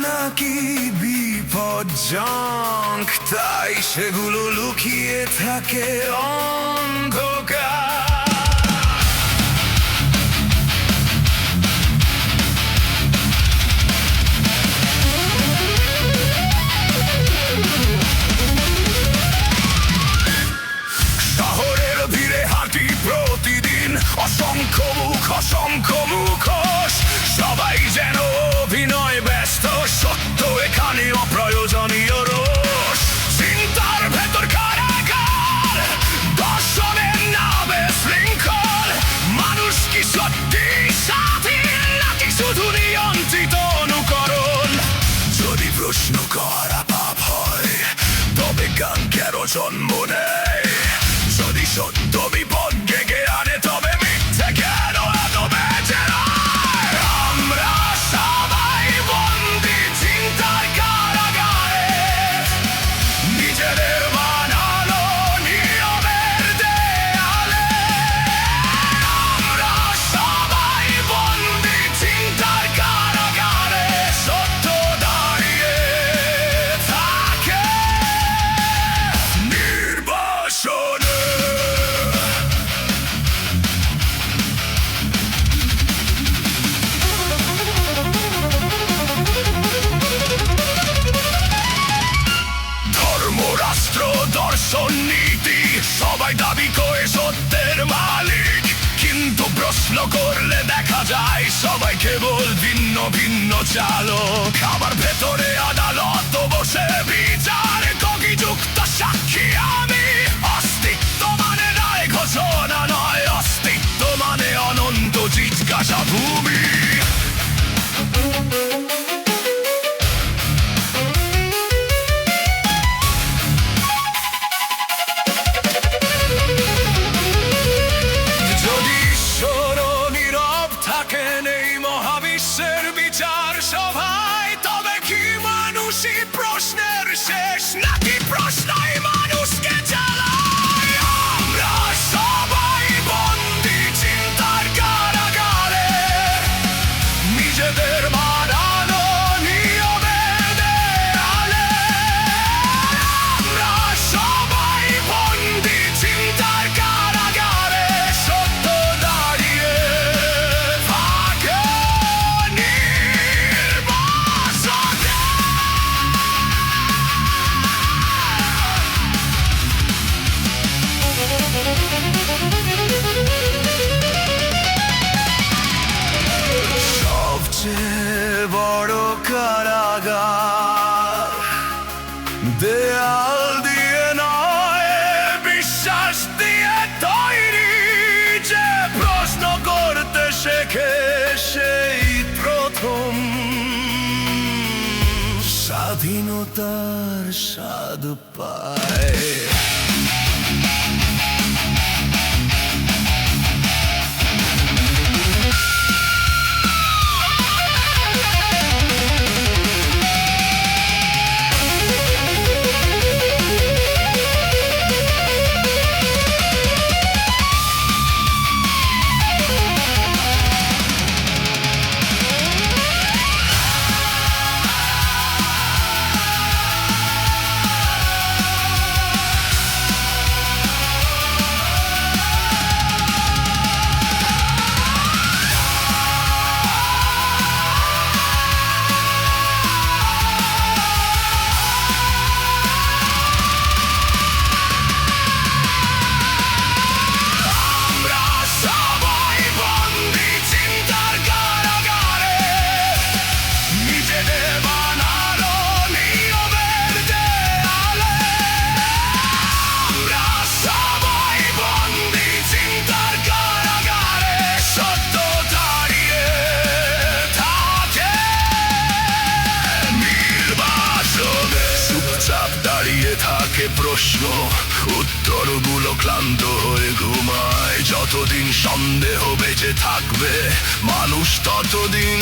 নাকি বিপজ্জনক, তাই সেগুলো লুকিয়ে থাকে অন্ধকার। শহরের ভিড়ে হাঁটি প্রতিদিন, অসংখ্য মুখোশ, সবাই যেন অভিনয় ব্যস্ত, সত্য এখানে অপ্রয়োজনীয় রোষ। চিন্তার ভেতর কারাগার, দর্শনের নামে শৃঙ্খল। মানুষ কি সত্যি স্বাধীন, নাকি শুধু নিয়ন্ত্রিত অনুকরণ? যদি প্রশ্ন করা পাপ হয়, তবে গান কেন জন্ম নেয়? যদি সত্য বিপদ ডেকে আনে, তবে মিথ্যে কেন এত বেঁচে রয়? আমরা সবাই বন্দী চিন্তার কারাগারে, নিজেদের বানানো নিয়মের দেয়ালে। আমরা সবাই বন্দী চিন্তার কারাগারে, সত্য দাঁড়িয়ে থাকে নির্বাসনে। রাষ্ট্র, দর্শন, নীতি সবাই দাবি করে সত্যের মালিক, কিন্তু প্রশ্ন করলে দেখা যায় সবাই কেবল ভিন্ন ভিন্ন চালক। আমার ভেতরে আদালত বসে বিচার, কগিযুক্ত সাক্ষী আমি। অস্তিত্ব মানে নয় ঘোষণা নয়, অস্তিত্ব মানে অনন্ত জিজ্ঞাসা ভূমি। মহাবিশ্বের বিচার সভায়, তবে কি মানুষই প্রশ্নের শেষ, নাকি প্রশ্নই মানুষকে চালায়? আমরা সবাই বন্দী চিন্তার কারাগারে, নিজেদের বানানো নিয়মের দেয়ালে। আমরা সবাই বন্দী চিন্তার কারাগারে, সত্য দাঁড়িয়ে থাকে নির্বাসনে। সবচেয়ে বড় কারাগার, দেয়াল দিয়ে নয় বিশ্বাস দিয়ে তৈরি। যে প্রশ্ন করতে শেখে সেই প্রথম স্বাধীনতার স্বাদ পায়। থাকে প্রশ্ন, উত্তরগুলো ক্লান্ত হয়ে ঘুমায়। যতদিন সন্দেহ বেঁচে থাকবে মানুষ, ততদিন